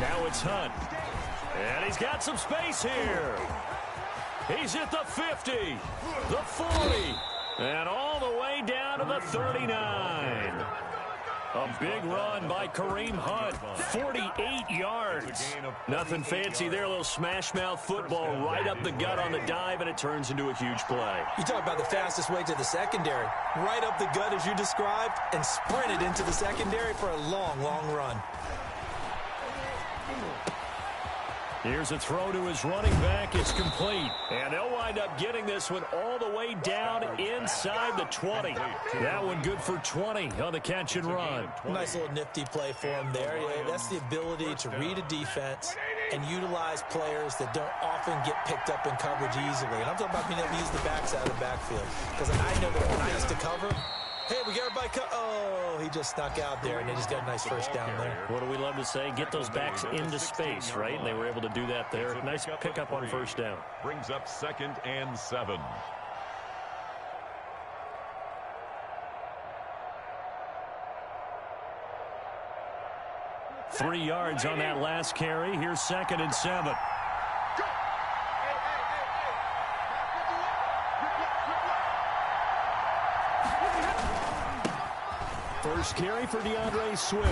Now it's Hunt. And he's got some space here. He's at the 50, the 40, and all the way down to the 39. A big run by Kareem Hunt, 48 yards. Nothing fancy there, a little smash-mouth football right up the gut on the dive, and it turns into a huge play. You talk about the fastest way to the secondary. Right up the gut as you described, and sprinted into the secondary for a long, long run. Here's a throw to his running back. It's complete. And they'll wind up getting this one all the way down inside the 20. That one good for 20 on the catch and run. Nice little nifty play for him there. Yeah, that's the ability to read a defense and utilize players that don't often get picked up in coverage easily. And I'm talking about being able to use the backs out of the backfield. Because I know that when I used to cover, hey, we got everybody oh, he just snuck out there, and they just got a nice first down there. What do we love to say? Get those backs into space, right? And they were able to do that there. Nice pickup on first down. Brings up 2nd and 7. Three yards on that last carry. Here's 2nd and 7. First carry for DeAndre Swift.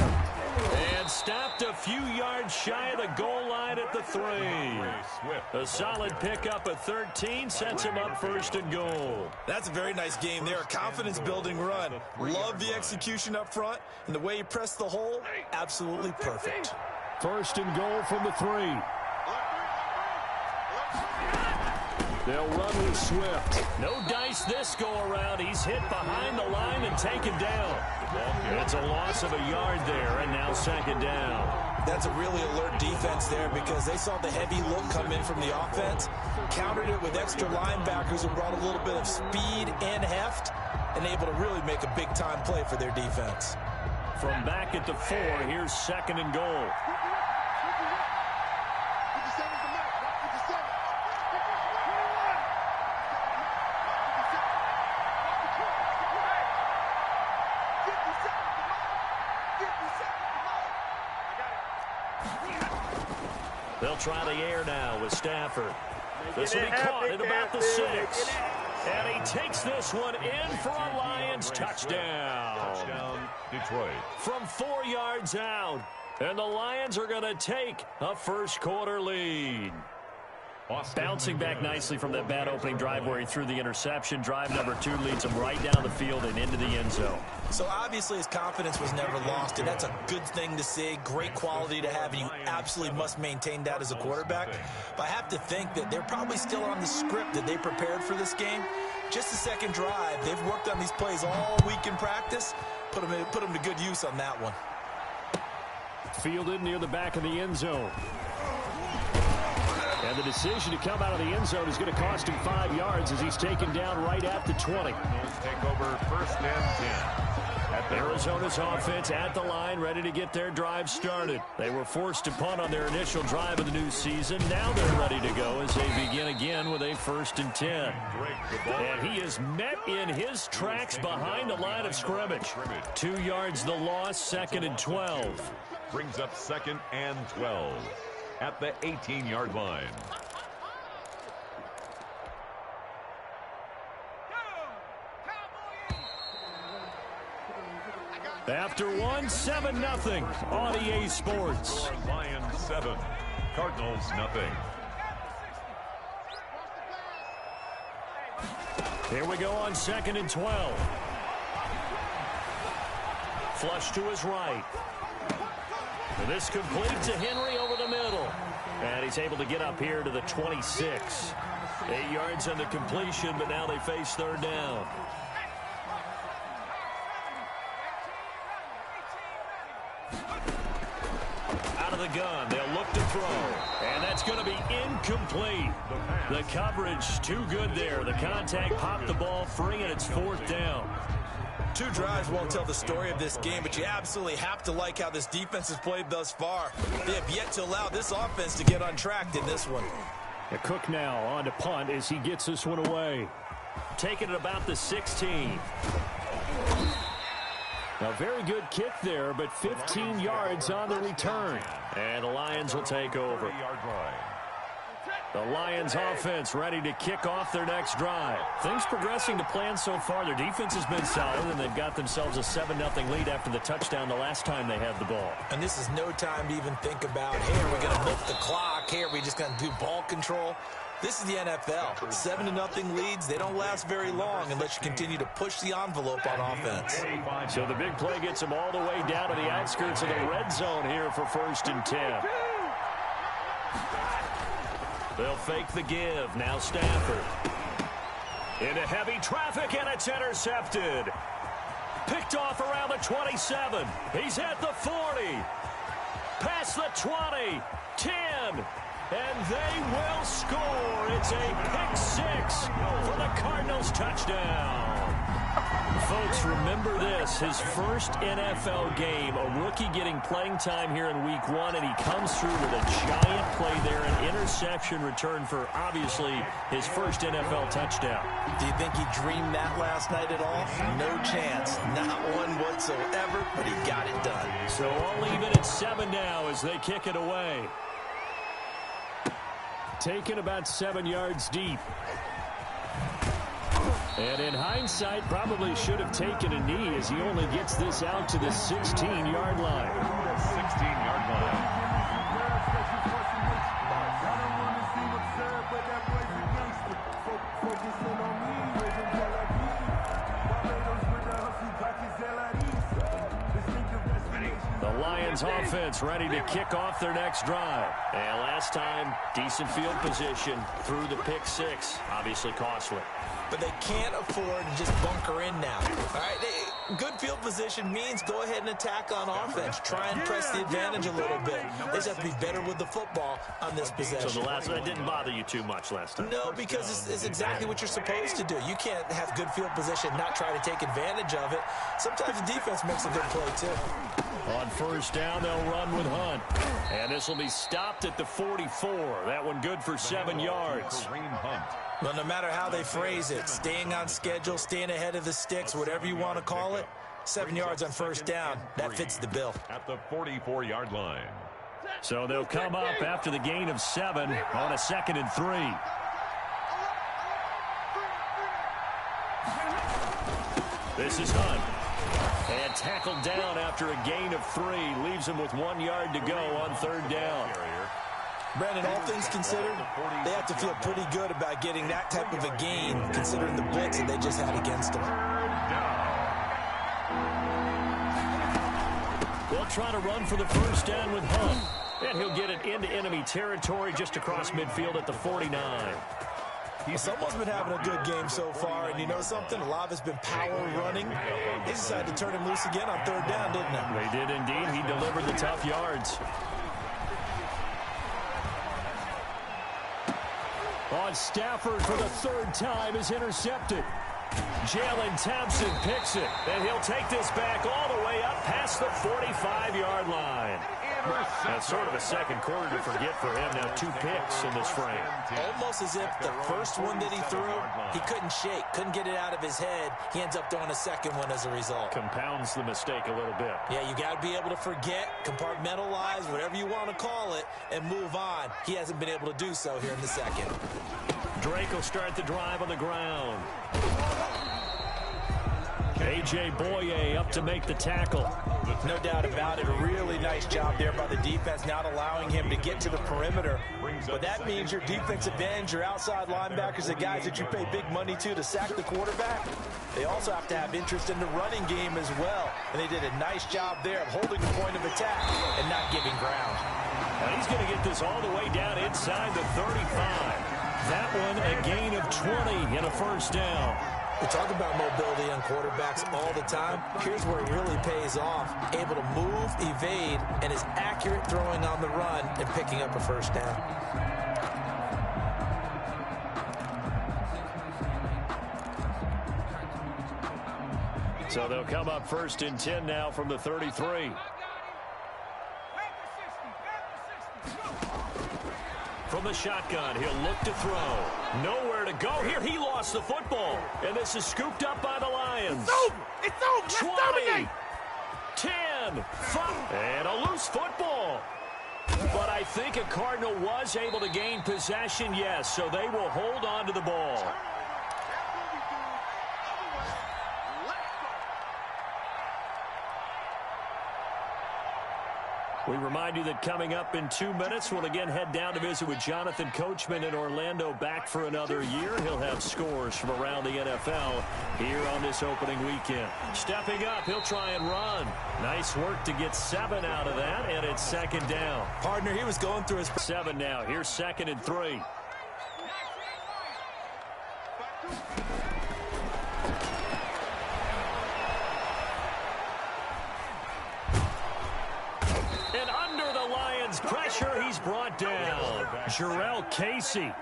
And stopped a few yards shy of the goal line at the 3. A solid pickup at 13 sets him up 1st and goal. That's a very nice game there. A confidence-building run. Love the execution up front. And the way he pressed the hole, absolutely perfect. 1st and goal from the 3. They'll run with Swift. No dice this go-around. He's hit behind the line and taken down. It's a loss of a yard there, and now 2nd down. That's a really alert defense there because they saw the heavy look come in from the offense, countered it with extra linebackers who brought a little bit of speed and heft, and able to really make a big-time play for their defense. From back at the 4, here's 2nd and goal. They'll try the air now with Stafford. This will be caught at about the 6. And he takes this one in for a Lions touchdown. Touchdown, Detroit. From 4 yards out. And the Lions are going to take a first-quarter lead. Bouncing back nicely from that bad opening drive where he threw the interception. Drive number 2 leads him right down the field and into the end zone. So obviously his confidence was never lost, and that's a good thing to see. Great quality to have, and you absolutely must maintain that as a quarterback. But I have to think that they're probably still on the script that they prepared for this game. Just the second drive. They've worked on these plays all week in practice. Put them to good use on that one. Fielded near the back of the end zone. And the decision to come out of the end zone is going to cost him 5 yards as he's taken down right at the 20. Take over 1st and 10. Arizona's offense at the line, ready to get their drive started. They were forced to punt on their initial drive of the new season. Now they're ready to go as they begin again with a 1st and 10. And he is met in his tracks behind the line of scrimmage. 2 yards the loss, 2nd and 12. Brings up 2nd and 12. At the 18-yard line. After 1, 7-0 on EA Sports. Lions 7, Cardinals nothing. Here we go on 2nd and 12. Flush to his right. And this complete to Henry over the middle. And he's able to get up here to the 26. 8 yards on the completion, but now they face 3rd down. Out of the gun, they'll look to throw. And that's going to be incomplete. The coverage too good there. The contact popped the ball free, and it's 4th down. 2 drives won't tell the story of this game, but you absolutely have to like how this defense has played thus far. They have yet to allow this offense to get untracked in this one. Cook now on to punt as he gets this one away. Taking it about the 16. A very good kick there, but 15 yards on the return. And the Lions will take over. The Lions offense ready to kick off their next drive. Things progressing to plan so far. Their defense has been solid, and they've got themselves a 7-0 lead after the touchdown the last time they had the ball. And this is no time to even think about, hey, are we going to milk the clock? Hey, are we just going to do ball control? This is the NFL. 7-0 leads, they don't last very long unless you continue to push the envelope on offense. So the big play gets them all the way down to the outskirts of the red zone here for 1st and 10. They'll fake the give. Now Stafford. Into heavy traffic, and it's intercepted. Picked off around the 27. He's at the 40. Past the 20. 10. And they will score. It's a pick six for the Cardinals touchdown. Folks, remember this. His first NFL game, a rookie getting playing time here in week 1, and he comes through with a giant play there, an interception return for, obviously, his first NFL touchdown. Do you think he dreamed that last night at all? No chance. Not one whatsoever, but he got it done. So all even at 7 now as they kick it away. Taken about 7 yards deep. And in hindsight, probably should have taken a knee as he only gets this out to the 16-yard line. 16-yard line. The Lions offense ready to kick off their next drive. And last time, decent field position through the pick six. Obviously costly. But they can't afford to just bunker in now. All right, good field position means go ahead and attack on offense. Try and press the advantage a little bit. They just have to be better with the football on this possession. So the last one didn't bother you too much last time? No, because it's exactly what you're supposed to do. You can't have good field position, not try to take advantage of it. Sometimes the defense makes a good play, too. On 1st down, they'll run with Hunt. And this will be stopped at the 44. That one good for 7 yards. Well, no matter how they phrase it, staying on schedule, staying ahead of the sticks, whatever you want to call it, 7 yards on 1st down, that fits the bill. At the 44-yard line. So they'll come up after the gain of 7 on a 2nd and 3. This is Hunt. And tackled down after a gain of 3. Leaves him with 1 yard to go on 3rd down. Brandon, all things considered, they have to feel pretty good about getting that type of a gain, considering the blitz that they just had against them. They'll try to run for the 1st down with Hunt. And he'll get it into enemy territory just across midfield at the 49. Well, someone's been having a good game so far, and you know something? A lot of it's been power running. They decided to turn him loose again on 3rd down, didn't they? They did indeed. He delivered the tough yards. On Stafford for the 3rd time is intercepted. Jalen Thompson picks it, and he'll take this back all the way up past the 45-yard line. That's sort of a second quarter to forget for him. Now 2 picks in this frame. Almost as if the first one that he threw, he couldn't shake, couldn't get it out of his head. He ends up throwing a second one as a result. Compounds the mistake a little bit. Yeah, you got to be able to forget, compartmentalize, whatever you want to call it, and move on. He hasn't been able to do so here in the 2nd. Drake will start the drive on the ground. A.J. Boye up to make the tackle. No doubt about it. A really nice job there by the defense, not allowing him to get to the perimeter. But that means your defensive ends, your outside linebackers, the guys that you pay big money to sack the quarterback, they also have to have interest in the running game as well. And they did a nice job there of holding the point of attack and not giving ground. And he's going to get this all the way down inside the 35. That one a gain of 20 and a 1st down. We talk about mobility on quarterbacks all the time. Here's where it really pays off. Able to move, evade, and is accurate throwing on the run and picking up a 1st down. So they'll come up 1st and 10 now from the 33. From the shotgun, he'll look to throw. Nowhere to go here. He lost the football. And this is scooped up by the Lions. It's over. It's over. Let's dominate. 10, 5, and a loose football. But I think a Cardinal was able to gain possession, yes, so they will hold on to the ball. We remind you that coming up in 2 minutes, we'll again head down to visit with Jonathan Coachman in Orlando, back for another year. He'll have scores from around the NFL here on this opening weekend. Stepping up, he'll try and run. Nice work to get 7 out of that, and it's second down. Partner, he was going through his 7 now. Here's 2nd and 3. And under the Lions' pressure, he's brought down. Jarrell Casey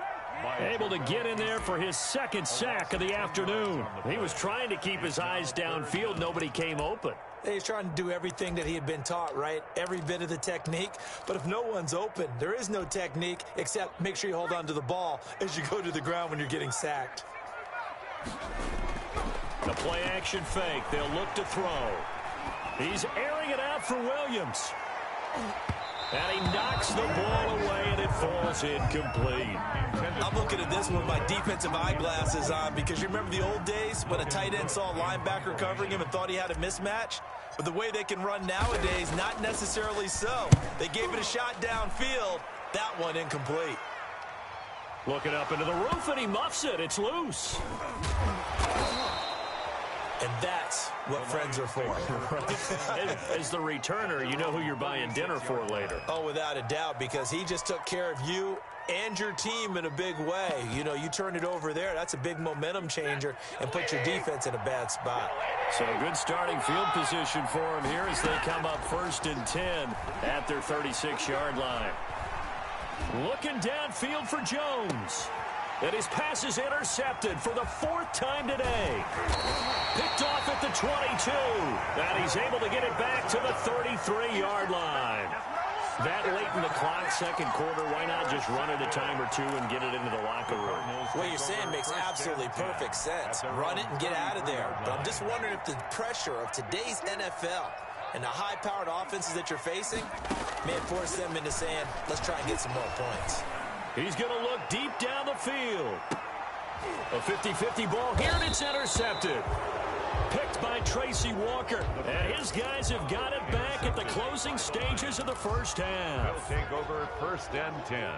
able to get in there for his 2nd sack of the afternoon. He was trying to keep his eyes downfield. Nobody came open. He's trying to do everything that he had been taught, right? Every bit of the technique. But if no one's open, there is no technique except make sure you hold on to the ball as you go to the ground when you're getting sacked. The play-action fake. They'll look to throw. He's airing it out for Williams. And he knocks the ball away, and it falls incomplete. I'm looking at this with my defensive eyeglasses on because you remember the old days when a tight end saw a linebacker covering him and thought he had a mismatch? But the way they can run nowadays, not necessarily so. They gave it a shot downfield. That one incomplete. Looking up into the roof, and he muffs it. It's loose. And that's what friends are for. As the returner, you know who you're buying dinner for later. Oh, without a doubt, because he just took care of you and your team in a big way. You know, you turn it over there. That's a big momentum changer and put your defense in a bad spot. So good starting field position for him here as they come up 1st and 10 at their 36-yard line. Looking downfield for Jones. And his pass is intercepted for the 4th time today. Picked off at the 22. And he's able to get it back to the 33-yard line. That late in the clock, 2nd quarter, why not just run it a time or two and get it into the locker room? What you're saying makes absolutely perfect sense. Run it and get out of there. But I'm just wondering if the pressure of today's NFL and the high-powered offenses that you're facing may force them into saying, let's try and get some more points. He's going to look deep down the field. A 50-50 ball here, and it's intercepted. Picked by Tracy Walker. And his guys have got it back at the closing stages of the first half. They'll take over 1st and 10.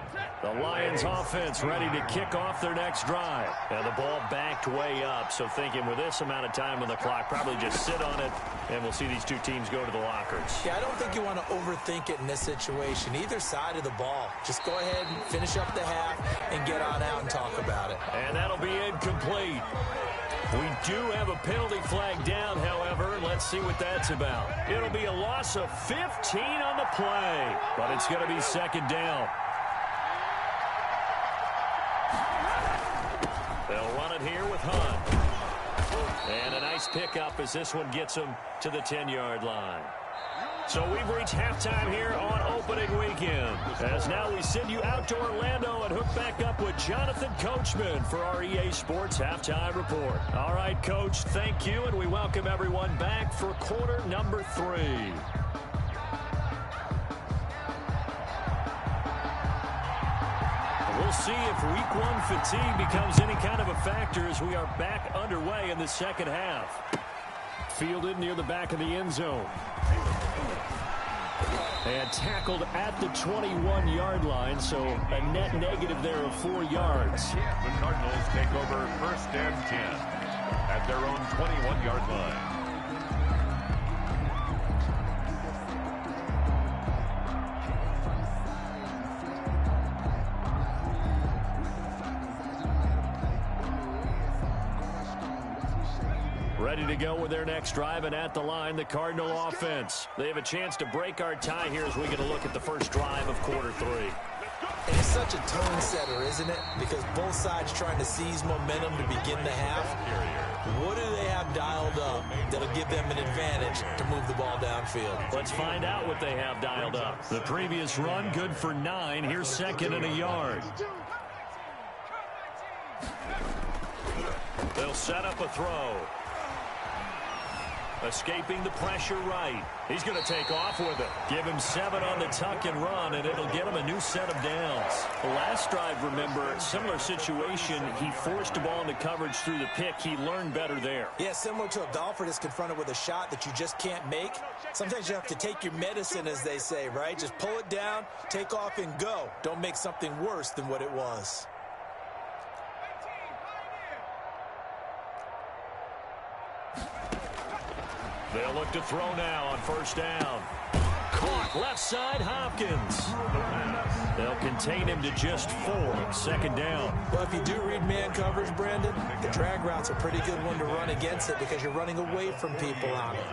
The Lions offense ready to kick off their next drive. And the ball backed way up, so thinking with this amount of time on the clock, probably just sit on it, and we'll see these two teams go to the lockers. Yeah, I don't think you want to overthink it in this situation. Either side of the ball. Just go ahead and finish up the half and get on out and talk about it. And that'll be incomplete. We do have a penalty flag down, however. Let's see what that's about. It'll be a loss of 15 on the play, but it's going to be 2nd down. They'll run it here with Hunt. And a nice pickup as this one gets them to the 10-yard line. So we've reached halftime here on opening weekend. As now we send you out to Orlando and hook back up with Jonathan Coachman for our EA Sports Halftime Report. All right, Coach, thank you, and we welcome everyone back for quarter number 3. We'll see if week 1 fatigue becomes any kind of a factor as we are back underway in the second half. Fielded near the back of the end zone. And tackled at the 21-yard line, so a net negative there of 4 yards. The Cardinals take over 1st and 10 at their own 21-yard line. Ready to go with their next drive, and at the line, the Cardinal offense. They have a chance to break our tie here as we get a look at the first drive of quarter 3. And it's such a tone setter, isn't it? Because both sides trying to seize momentum to begin the half. What do they have dialed up that'll give them an advantage to move the ball downfield? Let's find out what they have dialed up. The previous run, good for 9. Here's 2nd and a yard. They'll set up a throw. Escaping the pressure right. He's going to take off with it. Give him 7 on the tuck and run, and it'll get him a new set of downs. The last drive, remember, similar situation. He forced the ball into coverage through the pick. He learned better there. Yeah, similar to a golfer that's confronted with a shot that you just can't make. Sometimes you have to take your medicine, as they say, right? Just pull it down, take off, and go. Don't make something worse than what it was. They'll look to throw now on first down. Caught left side, Hopkins. They'll contain him to just 4. Second down. Well, if you do read man coverage, Brandon, the drag route's a pretty good one to run against it because you're running away from people on it.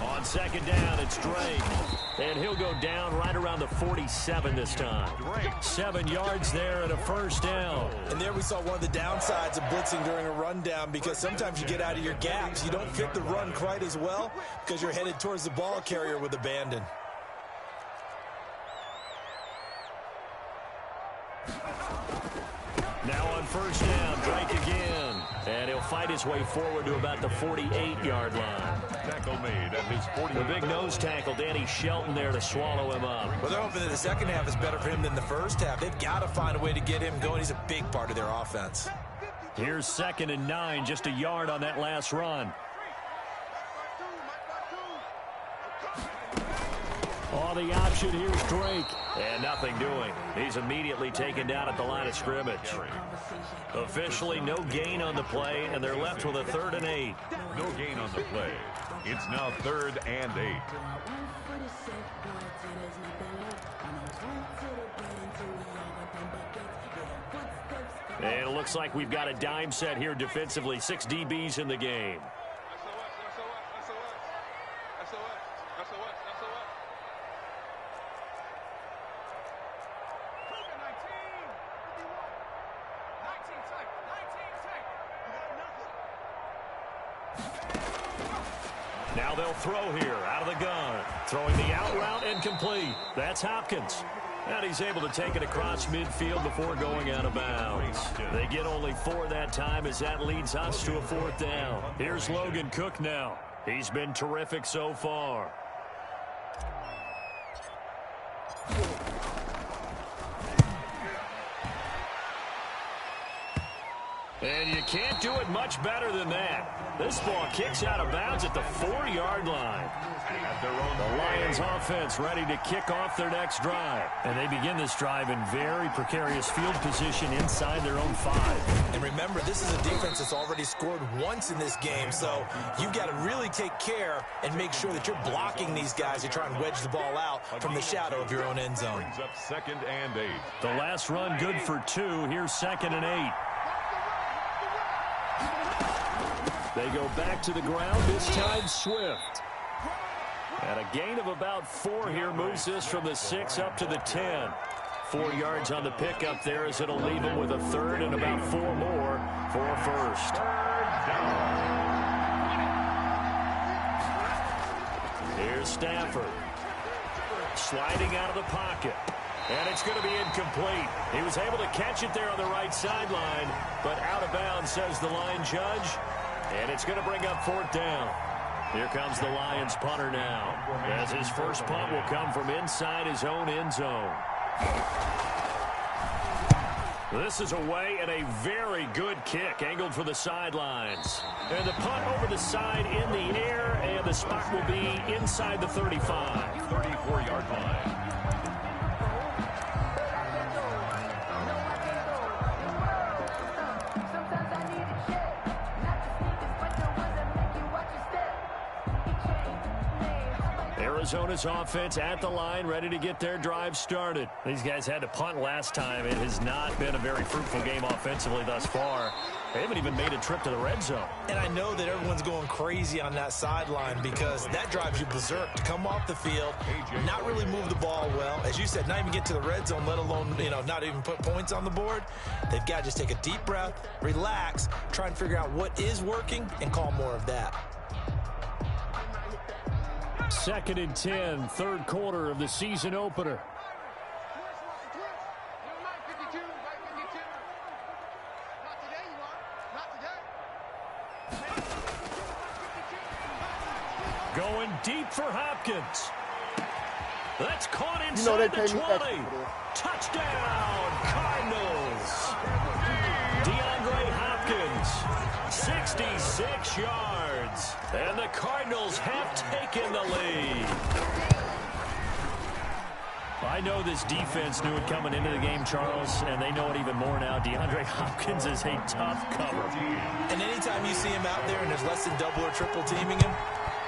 On second down, it's Drake. And he'll go down right around the 47 this time. 7 yards there and a first down. And there we saw one of the downsides of blitzing during a rundown because sometimes you get out of your gaps. You don't fit the run quite as well because you're headed towards the ball carrier with abandon. Now on first down, Drake again. And he'll fight his way forward to about the 48-yard line. Tackle made at his 40. The big nose tackle, Danny Shelton, there to swallow him up. Well, they're hoping that the second half is better for him than the first half. They've got to find a way to get him going. He's a big part of their offense. Here's 2nd and 9, just a yard on that last run. Oh, the option, here's Drake. And nothing doing. He's immediately taken down at the line of scrimmage. Officially no gain on the play, and they're left with a 3rd and 8. No gain on the play. It's now 3rd and 8. And it looks like we've got a dime set here defensively. 6 DBs in the game. Now they'll throw here out of the gun. Throwing the out route and complete. That's Hopkins. And he's able to take it across midfield before going out of bounds. They get only 4 that time as that leads us to a 4th down. Here's Logan Cook now. He's been terrific so far. And you can't do it much better than that. This ball kicks out of bounds at the 4-yard line. The Lions offense ready to kick off their next drive. And they begin this drive in very precarious field position inside their own 5. And remember, this is a defense that's already scored once in this game, so you've got to really take care and make sure that you're blocking these guys to try and wedge the ball out from the shadow of your own end zone. Brings up 2nd and 8. The last run good for 2. Here's 2nd and 8. They go back to the ground, this time Swift. And a gain of about 4 here moves this from the 6 up to the 10. 4 yards on the pickup there as it'll leave them with a 3rd and about 4 more for a first. Here's Stafford. Sliding out of the pocket. And it's going to be incomplete. He was able to catch it there on the right sideline, but out of bounds, says the line judge. And it's going to bring up 4th down. Here comes the Lions punter now, as his first punt will come from inside his own end zone. This is away and a very good kick, angled for the sidelines. And the punt over the side in the air, and the spot will be inside the 35. 34-yard line. Arizona's offense at the line, ready to get their drive started. These guys had to punt last time. It has not been a very fruitful game offensively thus far. They haven't even made a trip to the red zone. And I know that everyone's going crazy on that sideline because that drives you berserk to come off the field, not really move the ball well. As you said, not even get to the red zone, let alone, not even put points on the board. They've got to just take a deep breath, relax, try and figure out what is working, and call more of that. 2nd and 10, 3rd quarter of the season opener. Going deep for Hopkins. That's caught inside the 20. Touchdown, Cardinals. DeAndre Hopkins, 66 yards. And the Cardinals have taken the lead. I know this defense knew it coming into the game, Charles, and they know it even more now. DeAndre Hopkins is a tough cover. And anytime you see him out there and there's less than double or triple teaming him,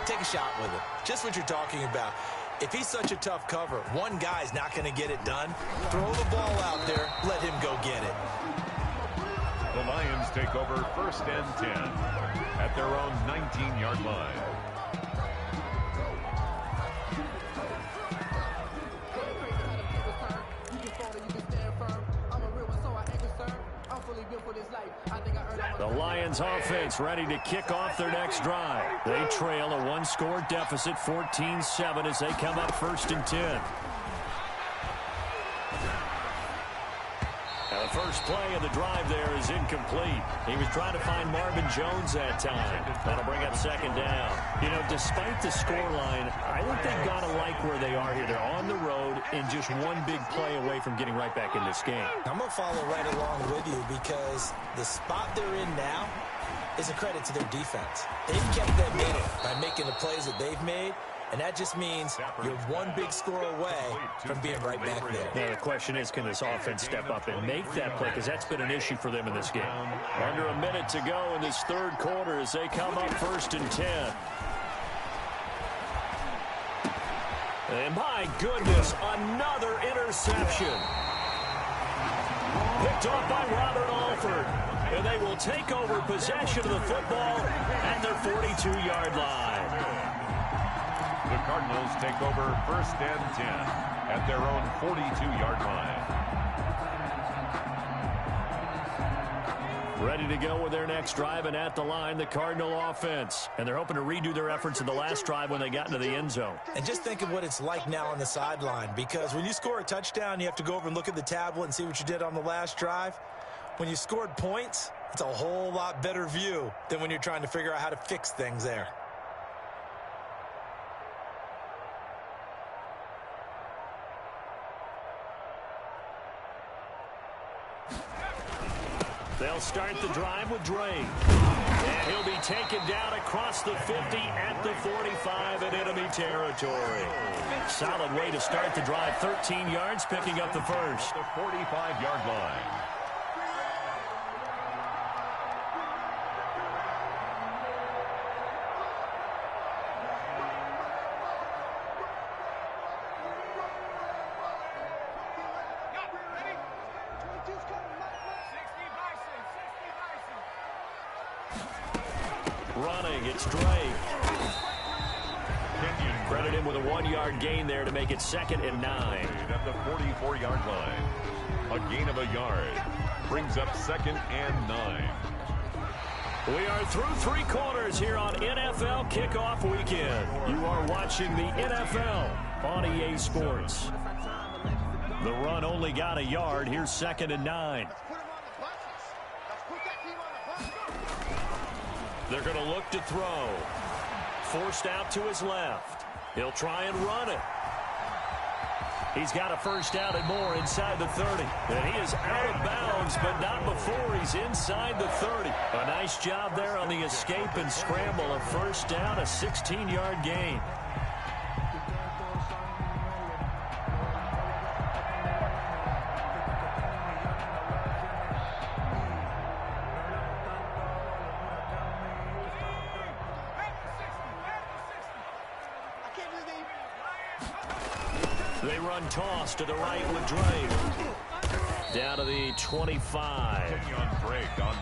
take a shot with him. Just what you're talking about. If he's such a tough cover, one guy's not going to get it done. Throw the ball out there. Let him go get it. The Lions take over 1st and 10 at their own 19-yard line. The Lions offense ready to kick off their next drive. They trail a one-score deficit, 14-7, as they come up 1st and 10. And the first play of the drive there is incomplete. He was trying to find Marvin Jones that time. That'll bring up 2nd down. You know, despite the scoreline, I think they've got to like where they are here. They're on the road and just one big play away from getting right back in this game. I'm going to follow right along with you because the spot they're in now is a credit to their defense. They've kept them in it by making the plays that they've made. And that just means you're one big score away from being right back there. Now, the question is, can this offense step up and make that play? Because that's been an issue for them in this game. Under a minute to go in this 3rd quarter as they come up 1st and 10. And my goodness, another interception. Picked off by Robert Alford. And they will take over possession of the football at their 42-yard line. The Cardinals take over 1st and 10 at their own 42-yard line. Ready to go with their next drive, and at the line, the Cardinal offense. And they're hoping to redo their efforts in the last drive when they got into the end zone. And just think of what it's like now on the sideline, because when you score a touchdown, you have to go over and look at the tablet and see what you did on the last drive. When you scored points, it's a whole lot better view than when you're trying to figure out how to fix things there. They'll start the drive with Drake. And he'll be taken down across the 50 at the 45 in enemy territory. Solid way to start the drive. 13 yards, picking up the first. The 45-yard line. Running, it's Drake. Credit him with a 1-yard gain there to make it 2nd and 9. At the 44-yard line. A gain of a yard. Brings up 2nd and 9. We are through 3 quarters here on NFL Kickoff Weekend. You are watching the NFL on EA Sports. The run only got a yard. Here's 2nd and 9. They're going to look to throw. Forced out to his left. He'll try and run it. He's got a first down and more inside the 30. And he is out of bounds, but not before he's inside the 30. A nice job there on the escape and scramble. A first down, a 16-yard gain. They run toss to the right with Drake. Down to the 25.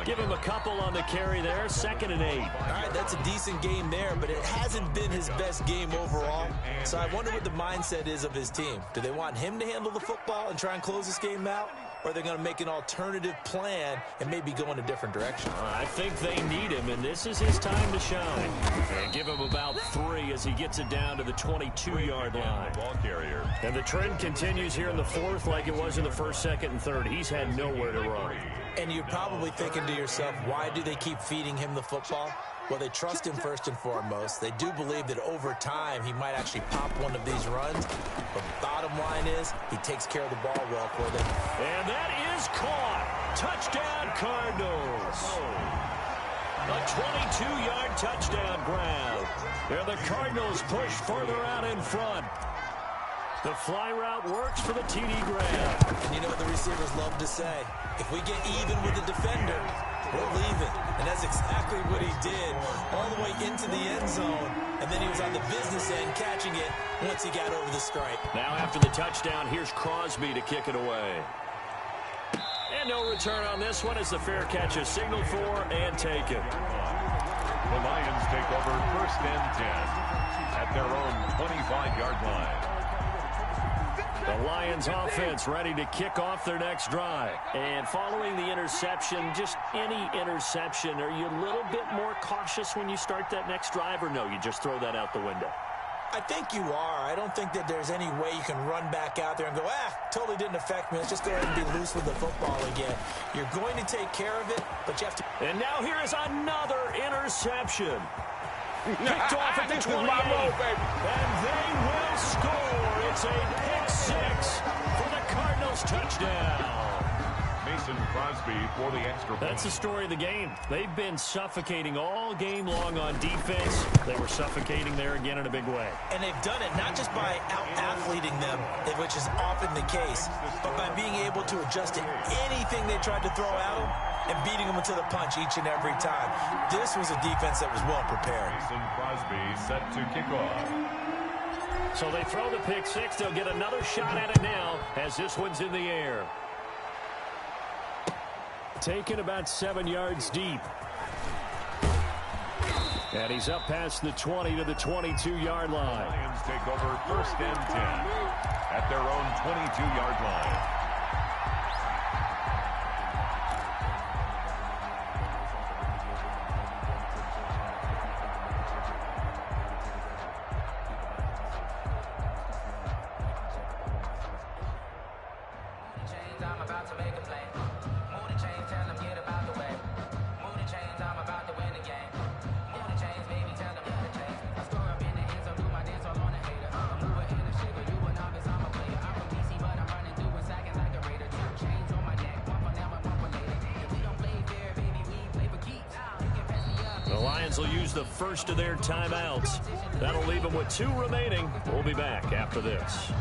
Give him a couple on the carry there. 2nd and 8. All right, that's a decent game there, but it hasn't been his best game overall. So I wonder what the mindset is of his team. Do they want him to handle the football and try and close this game out? Or are they going to make an alternative plan and maybe go in a different direction? I think they need him, and this is his time to shine. And give him about 3 as he gets it down to the 22-yard line. Ball carrier. And the trend continues here in the 4th like it was in the 1st, 2nd, and 3rd. He's had nowhere to run. And you're probably thinking to yourself, why do they keep feeding him the football? Well, they trust him first and foremost. They do believe that over time he might actually pop one of these runs. But bottom line is he takes care of the ball well for them. And that is caught. Touchdown, Cardinals. A 22-yard touchdown grab. And the Cardinals push further out in front. The fly route works for the TD grab. And you know what the receivers love to say? If we get even with the defender, we're leaving. And that's exactly what he did all the way into the end zone. And then he was on the business end catching it once he got over the stripe. Now after the touchdown, here's Crosby to kick it away. And no return on this one as the fair catch is signaled for and taken. The Lions take over 1st and 10 at their own 25-yard line. The Lions offense ready to kick off their next drive. And following the interception, just any interception, are you a little bit more cautious when you start that next drive, or no, you just throw that out the window? I think you are. I don't think that there's any way you can run back out there and go, totally didn't affect me. Let's just go ahead and be loose with the football again. You're going to take care of it, but you have to. And now here is another interception. Picked off at the 28. And they will score. It's a pick six for the Cardinals touchdown. Mason Crosby for the extra point. That's the story of the game. They've been suffocating all game long on defense. They were suffocating there again in a big way. And they've done it not just by out-athleting them, which is often the case, but by being able to adjust to anything they tried to throw at them and beating them to the punch each and every time. This was a defense that was well prepared. Mason Crosby set to kick off. So they throw the pick six. They'll get another shot at it now as this one's in the air. Taken about 7 yards deep. And he's up past the 20 to the 22-yard line. Lions take over 1st and 10 at their own 22-yard line. The Lions will use the first of their timeouts. That'll leave them with 2 remaining. We'll be back after this.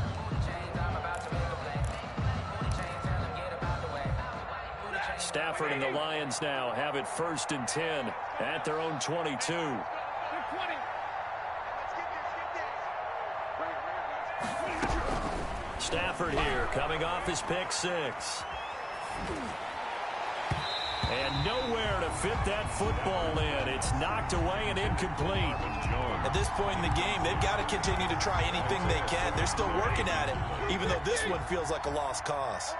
Stafford and the Lions now have it 1st and 10 at their own 22. Stafford here coming off his pick six. And nowhere to fit that football in. It's knocked away and incomplete. At this point in the game, they've got to continue to try anything they can. They're still working at it, even though this one feels like a lost cause.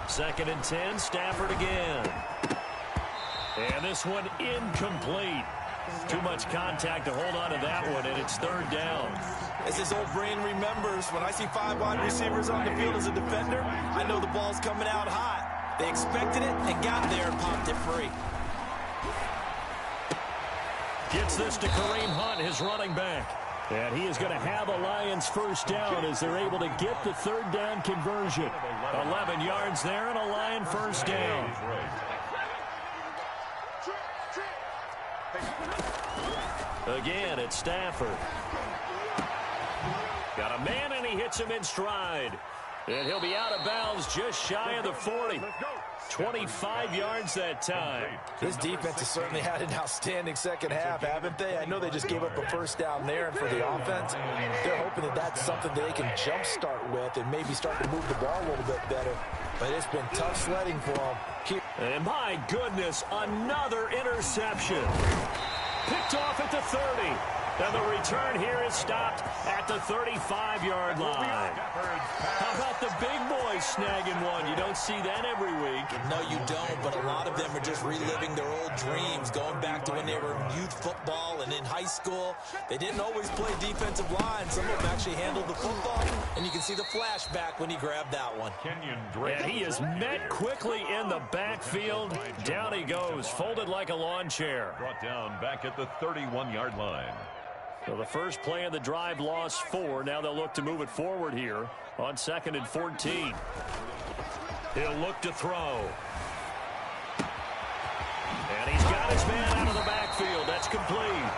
Second and 10, Stafford again. And this one incomplete. Too much contact to hold on to that one, and it's 3rd down. As his old brain remembers, when I see 5 wide receivers on the field as a defender, I know the ball's coming out hot. They expected it and got there and popped it free. Gets this to Kareem Hunt, his running back. And he is going to have a Lions 1st down as they're able to get the 3rd down conversion. 11 yards there and a Lion 1st down. Again, it's Stafford. Got a man, and he hits him in stride. And he'll be out of bounds just shy of the 40. 25 yards that time. This defense has certainly had an outstanding second half, haven't they? I know they just gave up a 1st down there, and for the offense, they're hoping that that's something that they can jumpstart with and maybe start to move the ball a little bit better. But it's been tough sledding for them. And my goodness, another interception. Picked off at the 30. And the return here is stopped at the 35-yard line. How about the big boy boys snagging one. You don't see that every week. No, you don't, but a lot of them are just reliving their old dreams, going back to when they were in youth football and in high school. They didn't always play defensive line. Some of them actually handled the football, and you can see the flashback when he grabbed that one. And he is met quickly in the backfield. Down he goes, folded like a lawn chair. Brought down back at the 31-yard line. So the first play of the drive lost 4. Now they'll look to move it forward here on 2nd and 14. He'll look to throw. And he's got his man out of the backfield. That's complete.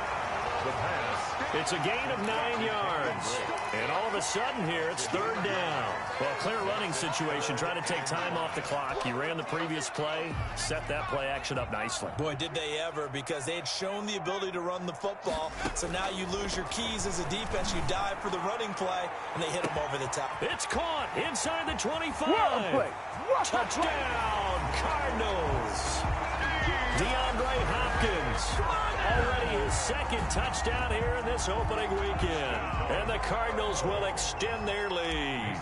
The pass. It's a gain of 9 yards. And all of a sudden here, it's 3rd down. Well, clear running situation, trying to take time off the clock. He ran the previous play, set that play action up nicely. Boy, did they ever, because they had shown the ability to run the football. So now you lose your keys as a defense. You dive for the running play, and they hit him over the top. It's caught inside the 25. Touchdown, Cardinals. DeAndre Hopkins. Already his 2nd touchdown here in this opening weekend. And the Cardinals will extend their lead.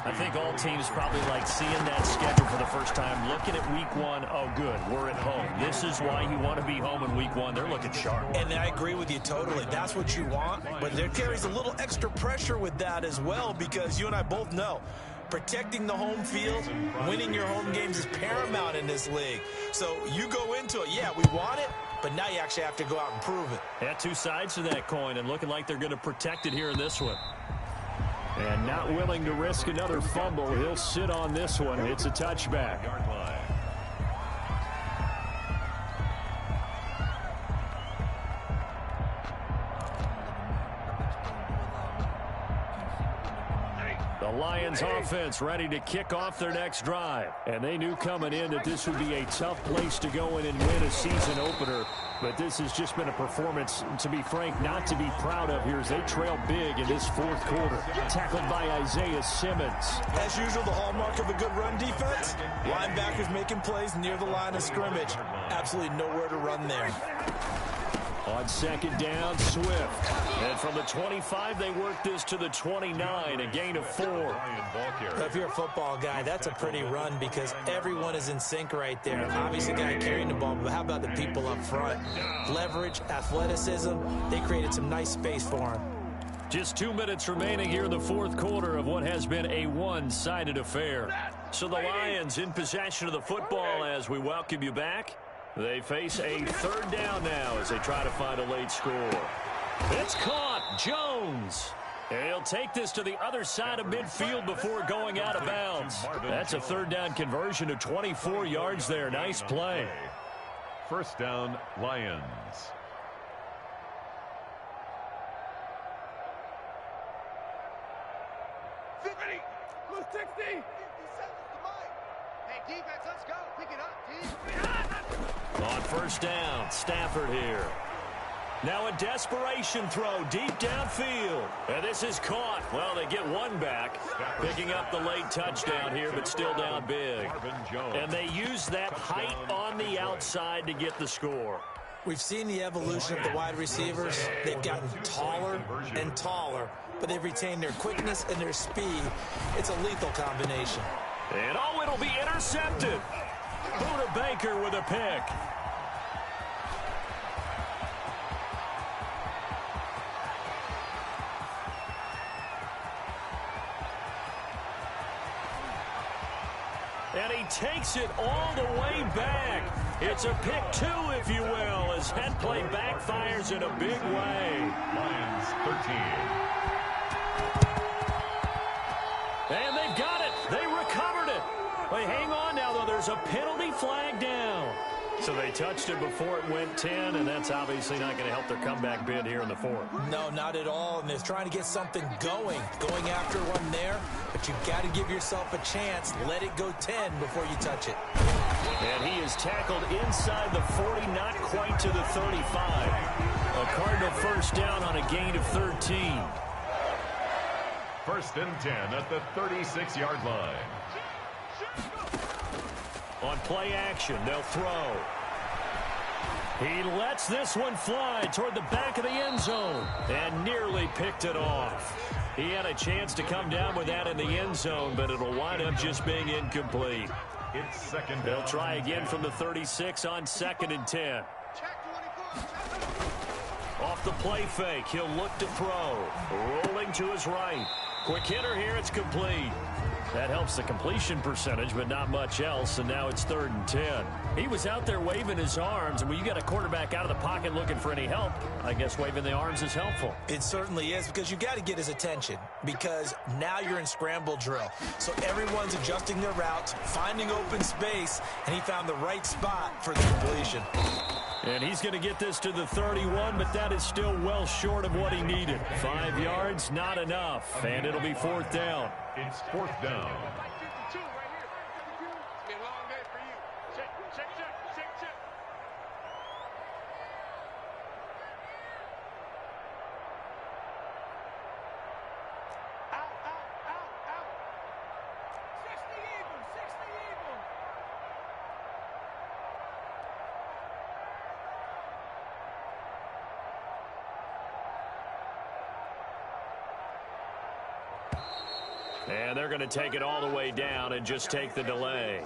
I think all teams probably like seeing that schedule for the first time, looking at week 1. Oh, good, we're at home. This is why you want to be home in week 1. They're looking sharp. And I agree with you totally. That's what you want. But there carries a little extra pressure with that as well, because you and I both know protecting the home field, winning your home games is paramount in this league. So you go into it, yeah, we want it, but now you actually have to go out and prove it. Yeah, 2 sides to that coin, and looking like they're going to protect it here in this one. And not willing to risk another fumble. He'll sit on this one. It's a touchback. Yard line. The Lions offense ready to kick off their next drive. And they knew coming in that this would be a tough place to go in and win a season opener. But this has just been a performance, to be frank, not to be proud of here as they trail big in this 4th quarter. Tackled by Isaiah Simmons. As usual, the hallmark of a good run defense, linebackers making plays near the line of scrimmage. Absolutely nowhere to run there. On 2nd down, Swift. And from the 25, they work this to the 29, a gain of 4. If you're a football guy, that's a pretty run because everyone is in sync right there. Obviously, the guy carrying the ball, but how about the people up front? Leverage, athleticism, they created some nice space for him. Just 2 minutes remaining here in the 4th quarter of what has been a one-sided affair. So the Lions in possession of the football as we welcome you back. They face a 3rd down now as they try to find a late score. It's caught. Jones. And he'll take this to the other side of midfield before going out of bounds. That's a 3rd down conversion of 24 yards there. Nice play. 1st down, Lions. Hey, defense, let's go. Pick it up, team. On 1st down, Stafford here. Now a desperation throw deep downfield. And this is caught. Well, they get one back, picking up the late touchdown here, but still down big. And they use that height on the outside to get the score. We've seen the evolution of the wide receivers. They've gotten taller and taller, but they've retained their quickness and their speed. It's a lethal combination. And oh, it'll be intercepted. Buda Baker with a pick. And he takes it all the way back. It's a pick two, if you will, as head play backfires in a big way. Lions 13. And they've got it. They recovered it. Wait, hang on now, though. There's a penalty flag down. So they touched it before it went 10, and that's obviously not going to help their comeback bid here in the fourth. No, not at all. And they're trying to get something going after one there. But you've got to give yourself a chance. Let it go 10 before you touch it. And he is tackled inside the 40, not quite to the 35. A Cardinal first down on a gain of 13. 1st and 10 at the 36-yard line. On play action, they'll throw. He lets this one fly toward the back of the end zone and nearly picked it off. He had a chance to come down with that in the end zone, but it'll wind up just being incomplete. It's second down. They'll try again from the 36 on 2nd and 10. Off the play fake, he'll look to throw. Rolling to his right. Quick hitter here, it's complete. That helps the completion percentage, but not much else, and now it's 3rd and 10. He was out there waving his arms, and when you got a quarterback out of the pocket looking for any help, I guess waving the arms is helpful. It certainly is, because you got to get his attention, because now you're in scramble drill. So everyone's adjusting their routes, finding open space, and he found the right spot for the completion. And he's going to get this to the 31, but that is still well short of what he needed. 5 yards, not enough, and it'll be 4th down. It's 4th down. And they're going to take it all the way down and just take the delay.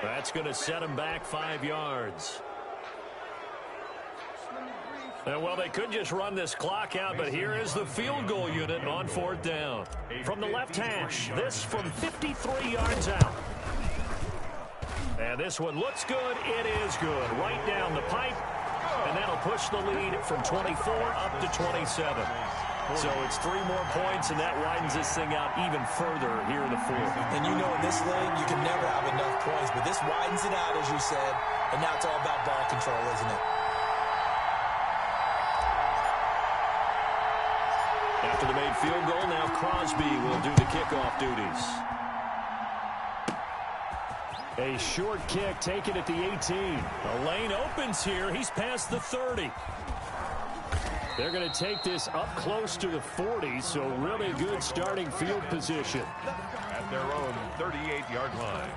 That's going to set them back 5 yards. And, well, they could just run this clock out, but here is the field goal unit on 4th down. From the left hash, this from 53 yards out. And this one looks good. It is good. Right down the pipe. And that'll push the lead from 24 up to 27. So it's 3 more points, and that widens this thing out even further here in the 4th. And you know in this league, you can never have enough points, but this widens it out, as you said, and now it's all about ball control, isn't it? After the made field goal, now Crosby will do the kickoff duties. A short kick taken at the 18. The lane opens here. He's past the 30. They're going to take this up close to the 40, so really good starting field position. At their own 38-yard line.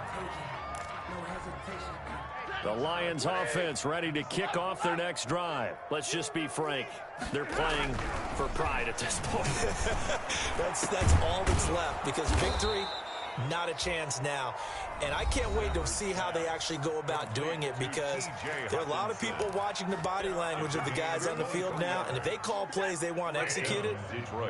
The Lions offense ready to kick off their next drive. Let's just be frank. They're playing for pride at this point. That's all that's left, because victory, not a chance now. And I can't wait to see how they actually go about doing it, because there are a lot of people watching the body language of the guys on the field now, and if they call plays they want executed,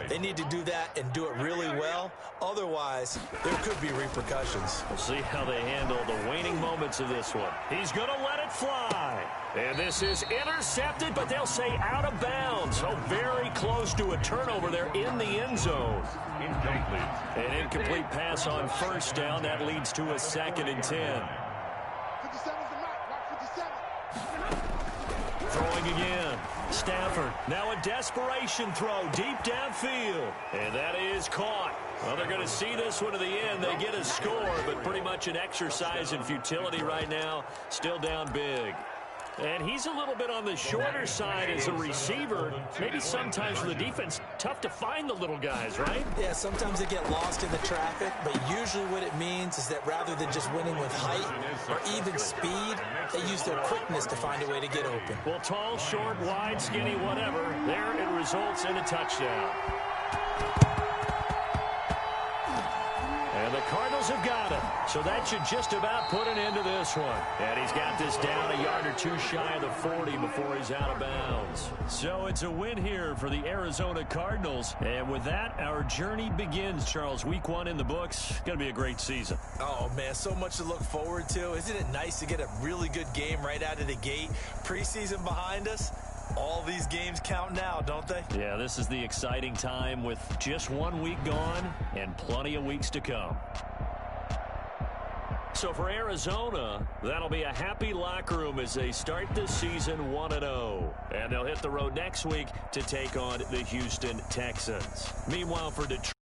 they need to do that and do it really well. Otherwise, there could be repercussions. We'll see how they handle the waning moments of this one. He's going to let it fly. And this is intercepted, but they'll say out of bounds. So very close to a turnover there in the end zone. Incomplete. An incomplete pass on 1st down. That leads to a 2nd and 10. 57's the mark. Mark 57. Throwing again. Stafford. Now a desperation throw deep downfield. And that is caught. Well, they're going to see this one to the end. They get a score, but pretty much an exercise in futility right now. Still down big. And he's a little bit on the shorter side as a receiver. Maybe sometimes for the defense, tough to find the little guys, right? Yeah, sometimes they get lost in the traffic, but usually what it means is that rather than just winning with height or even speed, they use their quickness to find a way to get open. Well, tall, short, wide, skinny, whatever, there it results in a touchdown. And the Cardinals have got it. So that should just about put an end to this one. And he's got this down a yard or two shy of the 40 before he's out of bounds. So it's a win here for the Arizona Cardinals. And with that, our journey begins, Charles. Week 1 in the books. Going to be a great season. Oh, man, so much to look forward to. Isn't it nice to get a really good game right out of the gate? Preseason behind us. All these games count now, don't they? Yeah, this is the exciting time with just 1 week gone and plenty of weeks to come. So for Arizona, that'll be a happy locker room as they start this season 1-0. And they'll hit the road next week to take on the Houston Texans. Meanwhile, for Detroit,